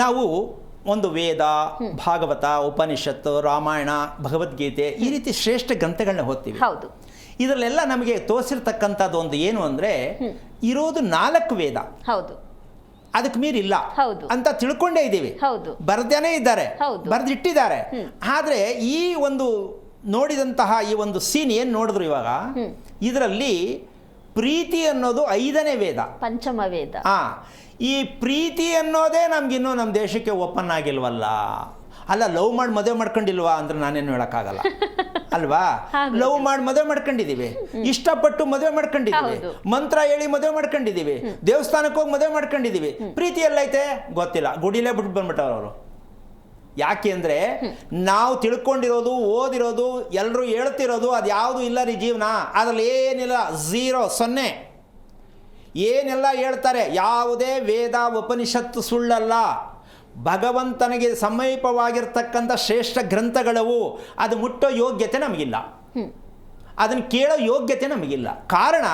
ನಾವು ಒಂದು ವೇದ, ಭಾಗವತ, ಉಪನಿಷತ್ತು, ರಾಮಾಯಣ, ಭಗವದ್ಗೀತೆ ಈ ರೀತಿ ಶ್ರೇಷ್ಠ ಗ್ರಂಥಗಳನ್ನ ಓದ್ತೀವಿ. ಹೌದು. ಇದರಲ್ಲೆಲ್ಲ ನಮಗೆ ತೋರಿಸಿರ್ತಕ್ಕಂಥದ್ದು ಒಂದು ಏನು ಅಂದರೆ, ಇರೋದು 4 ವೇದ, ಹೌದು, ಅದಕ್ಕೆ ಮೀರಿಲ್ಲ ಹೌದು ಅಂತ ತಿಳ್ಕೊಂಡೇ ಇದ್ದೀವಿ. ಹೌದು, ಬರ್ದೇನೆ ಇದ್ದಾರೆ, ಹೌದು, ಬರೆದಿಟ್ಟಿದ್ದಾರೆ. ಆದರೆ ಈ ಒಂದು ನೋಡಿದಂತಹ ಈ ಒಂದು ಸೀನ್ ಏನು ನೋಡಿದ್ರು ಇವಾಗ, ಇದರಲ್ಲಿ ಪ್ರೀತಿ ಅನ್ನೋದು 5ನೇ ವೇದ, ಪಂಚಮ ವೇದ. ಈ ಪ್ರೀತಿ ಅನ್ನೋದೇ ನಮ್ಗಿನ್ನೂ ನಮ್ಮ ದೇಶಕ್ಕೆ ಓಪನ್ ಆಗಿಲ್ವಲ್ಲ. ಅಲ್ಲ, ಲವ್ ಮಾಡಿ ಮದುವೆ ಮಾಡ್ಕೊಂಡಿಲ್ವಾ ಅಂದ್ರೆ ನಾನೇನು ಹೇಳೋಕ್ಕಾಗಲ್ಲ ಅಲ್ವಾ. ಲವ್ ಮಾಡಿ ಮದುವೆ ಮಾಡ್ಕೊಂಡಿದ್ದೀವಿ, ಇಷ್ಟಪಟ್ಟು ಮದುವೆ ಮಾಡ್ಕೊಂಡಿದ್ದೀವಿ, ಮಂತ್ರ ಹೇಳಿ ಮದುವೆ ಮಾಡ್ಕೊಂಡಿದ್ದೀವಿ, ದೇವಸ್ಥಾನಕ್ಕೆ ಹೋಗಿ ಮದುವೆ ಮಾಡ್ಕೊಂಡಿದ್ದೀವಿ. ಪ್ರೀತಿ ಎಲ್ಲೈತೆ ಗೊತ್ತಿಲ್ಲ, ಗುಡಿಲೇ ಬಿಟ್ಟು ಬಂದ್ಬಿಟ್ಟವ್ರು ಅವರು. ಯಾಕೆ ಅಂದರೆ ನಾವು ತಿಳ್ಕೊಂಡಿರೋದು, ಓದಿರೋದು, ಎಲ್ಲರೂ ಹೇಳ್ತಿರೋದು ಅದು ಯಾವುದು ಇಲ್ಲ ರೀ ಜೀವನ, ಅದರಲ್ಲಿ ಏನಿಲ್ಲ, 0 ಏನೆಲ್ಲ ಹೇಳ್ತಾರೆ, ಯಾವುದೇ ವೇದ ಉಪನಿಷತ್ತು ಸುಳ್ಳಲ್ಲ. ಭಗವಂತನಿಗೆ ಸಮೀಪವಾಗಿರ್ತಕ್ಕಂಥ ಶ್ರೇಷ್ಠ ಗ್ರಂಥಗಳವು. ಅದು ಮುಟ್ಟೋ ಯೋಗ್ಯತೆ ನಮಗಿಲ್ಲ, ಅದನ್ನು ಕೇಳೋ ಯೋಗ್ಯತೆ ನಮಗಿಲ್ಲ. ಕಾರಣ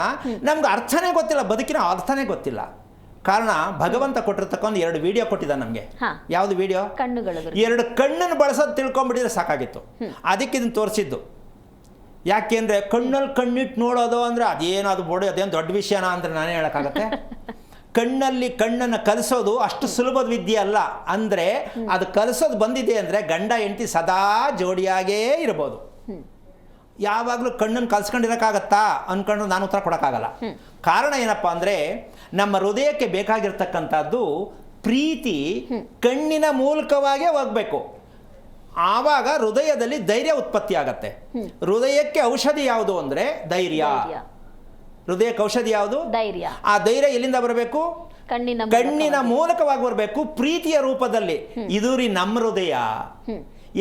ನಮ್ಗೆ ಅರ್ಥನೇ ಗೊತ್ತಿಲ್ಲ, ಬದುಕಿನ ಅರ್ಥನೇ ಗೊತ್ತಿಲ್ಲ. ಕಾರಣ ಭಗವಂತ ಕೊಟ್ಟಿರ್ತಕ್ಕಂಥ 2 ವಿಡಿಯೋ ಕೊಟ್ಟಿದ್ದ ನಮಗೆ. ಯಾವುದು ವಿಡಿಯೋ? ಕಣ್ಣುಗಳು. 2 ಕಣ್ಣನ್ನು ಬಳಸೋದು ತಿಳ್ಕೊಂಡ್ಬಿಟ್ಟಿದ್ರೆ ಸಾಕಾಗಿತ್ತು. ಅದಕ್ಕೆ ಇದನ್ನು ತೋರಿಸಿದ್ದು. ಯಾಕೆಂದರೆ ಕಣ್ಣಲ್ಲಿ ಕಣ್ಣಿಟ್ಟು ನೋಡೋದು ಅಂದರೆ ಅದೇನು ಅದು ಬೋಡಿ ಅದೇನು ದೊಡ್ಡ ವಿಷಯನಾ ಅಂದರೆ ನಾನೇ ಹೇಳೋಕ್ಕಾಗತ್ತೆ? ಕಣ್ಣಲ್ಲಿ ಕಣ್ಣನ್ನು ಕಲಿಸೋದು ಅಷ್ಟು ಸುಲಭದ ವಿದ್ಯೆ ಅಲ್ಲ. ಅಂದರೆ ಅದು ಕಲಿಸೋದು ಬಂದಿದೆ ಅಂದರೆ ಗಂಡ ಹೆಂಡತಿ ಸದಾ ಜೋಡಿಯಾಗೇ ಇರ್ಬೋದು. ಯಾವಾಗಲೂ ಕಣ್ಣನ್ನು ಕಲ್ಸ್ಕೊಂಡಿರೋಕ್ಕಾಗತ್ತಾ ಅಂದ್ಕೊಂಡು ನಾನು ಉತ್ತರ ಕೊಡೋಕ್ಕಾಗಲ್ಲ. ಕಾರಣ ಏನಪ್ಪ ಅಂದರೆ ನಮ್ಮ ಹೃದಯಕ್ಕೆ ಬೇಕಾಗಿರ್ತಕ್ಕಂಥದ್ದು ಪ್ರೀತಿ ಕಣ್ಣಿನ ಮೂಲಕವಾಗೇ ಹೋಗಬೇಕು. ಆವಾಗ ಹೃದಯದಲ್ಲಿ ಧೈರ್ಯ ಉತ್ಪತ್ತಿ ಆಗತ್ತೆ. ಹೃದಯಕ್ಕೆ ಔಷಧಿ ಯಾವುದು ಅಂದರೆ ಧೈರ್ಯ. ಹೃದಯಕ್ಕೆ ಔಷಧಿ ಯಾವುದು? ಧೈರ್ಯ. ಆ ಧೈರ್ಯ ಎಲ್ಲಿಂದ ಬರಬೇಕು? ಕಣ್ಣಿನ ಮೂಲಕವಾಗಿ ಬರಬೇಕು, ಪ್ರೀತಿಯ ರೂಪದಲ್ಲಿ. ಇದು ರೀ ನಮ್ಮ ಹೃದಯ.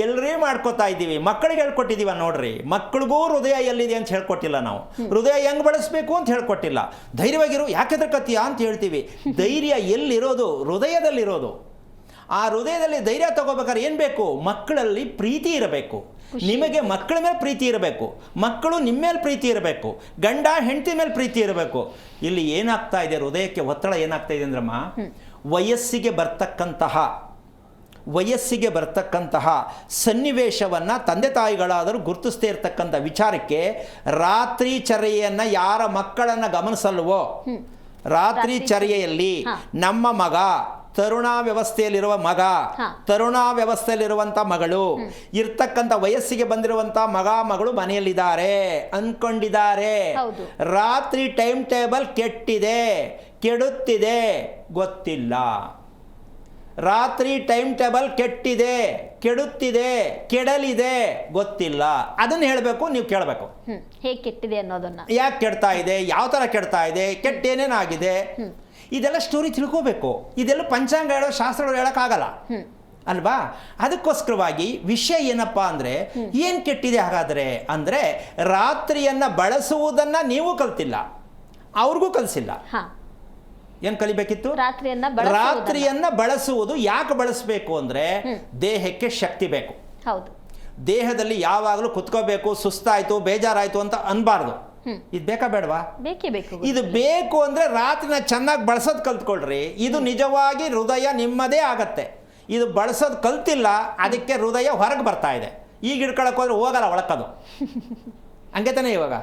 ಎಲ್ಲರೇ ಮಾಡ್ಕೋತಾ ಇದ್ದೀವಿ, ಮಕ್ಕಳಿಗೆ ಹೇಳ್ಕೊಟ್ಟಿದ್ದೀವ ನೋಡ್ರಿ. ಮಕ್ಕಳಿಗೂ ಹೃದಯ ಎಲ್ಲಿದೆ ಅಂತ ಹೇಳ್ಕೊಟ್ಟಿಲ್ಲ ನಾವು. ಹೃದಯ ಹೆಂಗೆ ಬಳಸಬೇಕು ಅಂತ ಹೇಳ್ಕೊಟ್ಟಿಲ್ಲ. ಧೈರ್ಯವಾಗಿರು, ಯಾಕೆ ಹೆದರ್ಕತ್ತೀಯ ಅಂತ ಹೇಳ್ತೀವಿ. ಧೈರ್ಯ ಎಲ್ಲಿರೋದು? ಹೃದಯದಲ್ಲಿರೋದು. ಆ ಹೃದಯದಲ್ಲಿ ಧೈರ್ಯ ತಗೋಬೇಕಾದ್ರೆ ಏನು ಬೇಕು? ಮಕ್ಕಳಲ್ಲಿ ಪ್ರೀತಿ ಇರಬೇಕು. ನಿಮಗೆ ಮಕ್ಕಳ ಮೇಲೆ ಪ್ರೀತಿ ಇರಬೇಕು, ಮಕ್ಕಳು ನಿಮ್ಮ ಮೇಲೆ ಪ್ರೀತಿ ಇರಬೇಕು, ಗಂಡ ಹೆಂಡತಿ ಮೇಲೆ ಪ್ರೀತಿ ಇರಬೇಕು. ಇಲ್ಲಿ ಏನಾಗ್ತಾ ಇದೆ, ಹೃದಯಕ್ಕೆ ಒತ್ತಡ ಏನಾಗ್ತಾ ಇದೆ ಅಂದ್ರಮ್ಮ, ವಯಸ್ಸಿಗೆ ಬರ್ತಕ್ಕಂತಹ ಸನ್ನಿವೇಶವನ್ನು ತಂದೆ ತಾಯಿಗಳಾದರೂ ಗುರುತಿಸ್ತೇ ಇರತಕ್ಕಂಥ ವಿಚಾರಕ್ಕೆ ರಾತ್ರಿ ಚರ್ಯೆಯನ್ನು ಯಾರ ಮಕ್ಕಳನ್ನು ಗಮನಿಸಲ್ವೋ, ರಾತ್ರಿ ಚರ್ಯೆಯಲ್ಲಿ ನಮ್ಮ ಮಗ, ತರುಣಾವ್ಯವಸ್ಥೆಯಲ್ಲಿರುವ ಮಗ, ತರುಣಾವ್ಯವಸ್ಥೆಯಲ್ಲಿರುವಂಥ ಮಗಳು, ಇರ್ತಕ್ಕಂಥ ವಯಸ್ಸಿಗೆ ಬಂದಿರುವಂಥ ಮಗ ಮಗಳು ಮನೆಯಲ್ಲಿದ್ದಾರೆ ಅಂದ್ಕೊಂಡಿದ್ದಾರೆ. ರಾತ್ರಿ ಟೈಮ್ ಟೇಬಲ್ ಕೆಡುತ್ತಿದೆ ಗೊತ್ತಿಲ್ಲ. ರಾತ್ರಿ ಟೈಮ್ ಟೇಬಲ್ ಕೆಡುತ್ತಿದೆ, ಕೆಡಲಿದೆ ಗೊತ್ತಿಲ್ಲ. ಅದನ್ನು ಹೇಳಬೇಕು, ನೀವು ಕೇಳಬೇಕು. ಹೇಗೆ ಕೆಟ್ಟಿದೆ ಅನ್ನೋದನ್ನ, ಯಾಕೆ ಕೆಡ್ತಾ ಇದೆ, ಯಾವ ಥರ ಕೆಡ್ತಾ ಇದೆ, ಕೆಟ್ಟೇನೇನಾಗಿದೆ, ಇದೆಲ್ಲ ಸ್ಟೋರಿ ತಿಳ್ಕೋಬೇಕು. ಇದೆಲ್ಲ ಪಂಚಾಂಗ ಹೇಳೋ, ಶಾಸ್ತ್ರಗಳು ಹೇಳೋಕ್ಕಾಗಲ್ಲ ಅಲ್ವಾ. ಅದಕ್ಕೋಸ್ಕರವಾಗಿ ವಿಷಯ ಏನಪ್ಪ ಅಂದರೆ, ಏನು ಕೆಟ್ಟಿದೆ ಹಾಗಾದರೆ ಅಂದರೆ, ರಾತ್ರಿಯನ್ನು ಬಳಸುವುದನ್ನು ನೀವು ಕಲ್ತಿಲ್ಲ, ಅವ್ರಿಗೂ ಕಲಿಸಿಲ್ಲ. ಏನು ಕಲಿಬೇಕಿತ್ತು? ರಾತ್ರಿಯನ್ನ ಬಳಸುವುದು. ಯಾಕೆ ಬಳಸಬೇಕು ಅಂದರೆ, ದೇಹಕ್ಕೆ ಶಕ್ತಿ ಬೇಕು. ದೇಹದಲ್ಲಿ ಯಾವಾಗಲೂ ಕುತ್ಕೋಬೇಕು, ಸುಸ್ತಾಯ್ತು, ಬೇಜಾರಾಯ್ತು ಅಂತ ಅನ್ಬಾರ್ದು. ಇದು ಬೇಕಾ ಬೇಡವಾ? ಬೇಕೇ ಬೇಕು. ಇದು ಬೇಕು ಅಂದರೆ ರಾತ್ರಿನ ಚೆನ್ನಾಗಿ ಬಳಸೋದು ಕಲ್ತ್ಕೊಳ್ರಿ. ಇದು ನಿಜವಾಗಿ ಹೃದಯ ನಿಮ್ಮದೇ ಆಗತ್ತೆ. ಇದು ಬಳಸೋದು ಕಲ್ತಿಲ್ಲ, ಅದಕ್ಕೆ ಹೃದಯ ಹೊರಗೆ ಬರ್ತಾ ಇದೆ. ಈಗ ಹಿಡ್ಕೊಳಕ್ಕೆ ಹೋದ್ರೆ ಹೋಗಲ್ಲ ಒಳಕದು. ಹಂಗೆ ತಾನೆ ಇವಾಗ.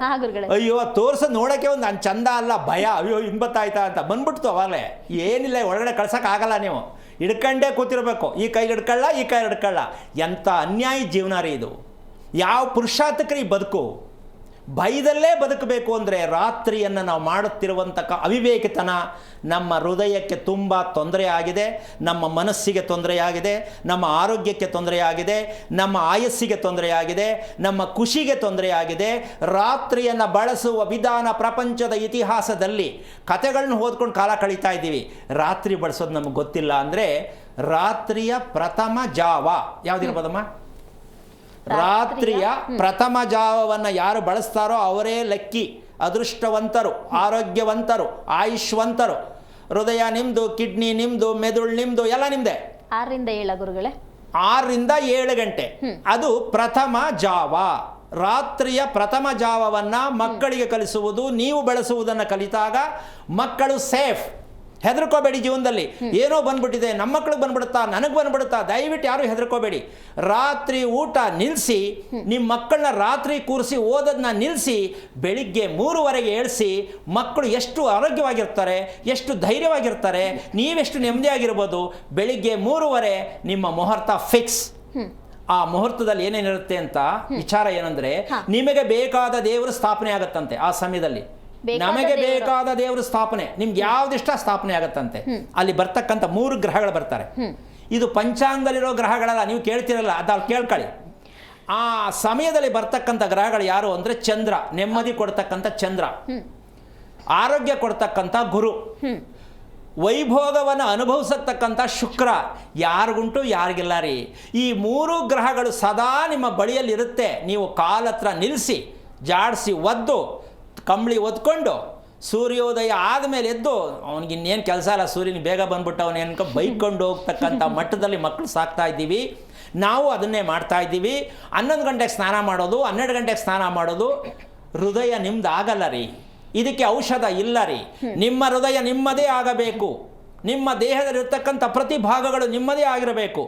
ಅಯ್ಯೋ ತೋರ್ಸೋದು ನೋಡೋಕ್ಕೆ ಒಂದು ಚಂದ ಅಲ್ಲ, ಭಯ. ಅಯ್ಯೋ ಇನ್ಬತ್ತಾಯ್ತಾ ಅಂತ ಬಂದ್ಬಿಡ್ತು ಅವಾಗಲೇ. ಏನಿಲ್ಲ, ಒಳಗಡೆ ಕಳ್ಸೋಕ್ಕಾಗಲ್ಲ. ನೀವು ಹಿಡ್ಕಂಡೇ ಕೂತಿರ್ಬೇಕು. ಈ ಕೈ ಹಿಡ್ಕೊಳ್ಳ. ಎಂಥ ಅನ್ಯಾಯ ಜೀವನ ರೀ ಇದು. ಯಾವ ಪುರುಷಾರ್ಥಕ್ರಿ ಬದುಕು? ಭಯದಲ್ಲೇ ಬದುಕಬೇಕು ಅಂದರೆ ರಾತ್ರಿಯನ್ನು ನಾವು ಮಾಡುತ್ತಿರುವಂಥ ಅವಿವೇಕಿತನ ನಮ್ಮ ಹೃದಯಕ್ಕೆ ತುಂಬ ತೊಂದರೆ ಆಗಿದೆ, ನಮ್ಮ ಮನಸ್ಸಿಗೆ ತೊಂದರೆಯಾಗಿದೆ, ನಮ್ಮ ಆರೋಗ್ಯಕ್ಕೆ ತೊಂದರೆಯಾಗಿದೆ, ನಮ್ಮ ಆಯಸ್ಸಿಗೆ ತೊಂದರೆಯಾಗಿದೆ, ನಮ್ಮ ಖುಷಿಗೆ ತೊಂದರೆಯಾಗಿದೆ. ರಾತ್ರಿಯನ್ನು ಬಳಸುವ ವಿಧಾನ ಪ್ರಪಂಚದ ಇತಿಹಾಸದಲ್ಲಿ ಕಥೆಗಳನ್ನ ಓದ್ಕೊಂಡು ಕಾಲ ಕಳೀತಾ ಇದ್ದೀವಿ. ರಾತ್ರಿ ಬಳಸೋದು ನಮಗೆ ಗೊತ್ತಿಲ್ಲ ಅಂದರೆ, ರಾತ್ರಿಯ ಪ್ರಥಮ ಜಾವ ಯಾವುದಿರ್ಬೋದಮ್ಮ? ರಾತ್ರಿಯ ಪ್ರಥಮ ಜಾವವನ್ನು ಯಾರು ಬಳಸ್ತಾರೋ ಅವರೇ ಲಕ್ಕಿ, ಅದೃಷ್ಟವಂತರು, ಆರೋಗ್ಯವಂತರು, ಆಯುಷ್ವಂತರು. ಹೃದಯ ನಿಮ್ಮದು, ಕಿಡ್ನಿ ನಿಮ್ಮದು, ಮೆದುಳು ನಿಮ್ಮದು, ಎಲ್ಲ ನಿಮ್ಮದೇ. 6ರಿಂದ 7 ಗುರುಗಳೇ? 6ರಿಂದ 7 ಗಂಟೆ ಅದು ಪ್ರಥಮ ಜಾವ. ರಾತ್ರಿಯ ಪ್ರಥಮ ಜಾವವನ್ನು ಮಕ್ಕಳಿಗೆ ಕಲಿಸುವುದು, ನೀವು ಬಳಸುವುದನ್ನು ಕಲಿತಾಗ ಮಕ್ಕಳು ಸೇಫ್. ಹೆದರ್ಕೋಬೇಡಿ ಜೀವನದಲ್ಲಿ. ಏನೋ ಬಂದ್ಬಿಟ್ಟಿದೆ, ನಮ್ಮ ಮಕ್ಳಿಗೆ ಬಂದ್ಬಿಡುತ್ತಾ, ನನಗೆ ಬಂದ್ಬಿಡುತ್ತಾ, ದಯವಿಟ್ಟು ಯಾರು ಹೆದರ್ಕೋಬೇಡಿ. ರಾತ್ರಿ ಊಟ ನಿಲ್ಲಿಸಿ, ನಿಮ್ಮ ಮಕ್ಕಳನ್ನ ರಾತ್ರಿ ಕೂರಿಸಿ ಓದೋದನ್ನ ನಿಲ್ಲಿಸಿ, ಬೆಳಿಗ್ಗೆ 3:30ಗೆ ಏಳಿಸಿ, ಮಕ್ಕಳು ಎಷ್ಟು ಆರೋಗ್ಯವಾಗಿರ್ತಾರೆ, ಎಷ್ಟು ಧೈರ್ಯವಾಗಿರ್ತಾರೆ, ನೀವೆಷ್ಟು ನೆಮ್ಮದಿಯಾಗಿರ್ಬೋದು. ಬೆಳಿಗ್ಗೆ 3:30 ನಿಮ್ಮ ಮುಹೂರ್ತ ಫಿಕ್ಸ್. ಆ ಮುಹೂರ್ತದಲ್ಲಿ ಏನೇನಿರುತ್ತೆ ಅಂತ ವಿಚಾರ ಏನಂದ್ರೆ, ನಿಮಗೆ ಬೇಕಾದ ದೇವರು ಸ್ಥಾಪನೆ ಆಗತ್ತಂತೆ ಆ ಸಮಯದಲ್ಲಿ. ನಮಗೆ ಬೇಕಾದ ದೇವರು ಸ್ಥಾಪನೆ, ನಿಮ್ಗೆ ಯಾವ್ದಿಷ್ಟ ಸ್ಥಾಪನೆ ಆಗತ್ತಂತೆ. ಅಲ್ಲಿ ಬರ್ತಕ್ಕಂಥ 3 ಗ್ರಹಗಳು ಬರ್ತಾರೆ. ಇದು ಪಂಚಾಂಗದಲ್ಲಿರೋ ಗ್ರಹಗಳಲ್ಲ, ನೀವು ಕೇಳ್ತಿರಲ್ಲ, ಅದಲ್ಲಿ ಕೇಳ್ಕೊಳ್ಳಿ. ಆ ಸಮಯದಲ್ಲಿ ಬರ್ತಕ್ಕಂಥ ಗ್ರಹಗಳು ಯಾರು ಅಂದರೆ ಚಂದ್ರ, ನೆಮ್ಮದಿ ಕೊಡ್ತಕ್ಕಂಥ ಚಂದ್ರ, ಆರೋಗ್ಯ ಕೊಡ್ತಕ್ಕಂಥ ಗುರು, ವೈಭೋಗವನ್ನು ಅನುಭವಿಸತಕ್ಕಂಥ ಶುಕ್ರ. ಯಾರಿಗುಂಟು ಯಾರಿಗಿಲ್ಲ ರೀ. ಈ 3 ಗ್ರಹಗಳು ಸದಾ ನಿಮ್ಮ ಬಳಿಯಲ್ಲಿರುತ್ತೆ. ನೀವು ಕಾಲತ್ರ ನಿಲ್ಲಿಸಿ, ಜಾಡಿಸಿ, ಒದ್ದು, ಕಂಬಳಿ ಒದ್ಕೊಂಡು, ಸೂರ್ಯೋದಯ ಆದಮೇಲೆ ಎದ್ದು, ಅವ್ನಿಗೆ ಇನ್ನೇನು ಕೆಲಸ ಇಲ್ಲ, ಸೂರ್ಯನಿಗೆ ಬೇಗ ಬಂದ್ಬಿಟ್ಟು ಅವನೇನು ಬೈಕೊಂಡು ಹೋಗ್ತಕ್ಕಂಥ ಮಟ್ಟದಲ್ಲಿ ಮಕ್ಕಳು ಸಾಕ್ತಾ ಇದ್ದೀವಿ. ನಾವು ಅದನ್ನೇ ಮಾಡ್ತಾ ಇದ್ದೀವಿ. 11 ಗಂಟೆಗೆ ಸ್ನಾನ ಮಾಡೋದು, 12 ಗಂಟೆಗೆ ಸ್ನಾನ ಮಾಡೋದು. ಹೃದಯ ನಿಮ್ದು ಆಗಲ್ಲ ರೀ, ಇದಕ್ಕೆ ಔಷಧ ಇಲ್ಲ ರೀ. ನಿಮ್ಮ ಹೃದಯ ನಿಮ್ಮದೇ ಆಗಬೇಕು. ನಿಮ್ಮ ದೇಹದಲ್ಲಿರ್ತಕ್ಕಂಥ ಪ್ರತಿ ಭಾಗಗಳು ನಿಮ್ಮದೇ ಆಗಿರಬೇಕು.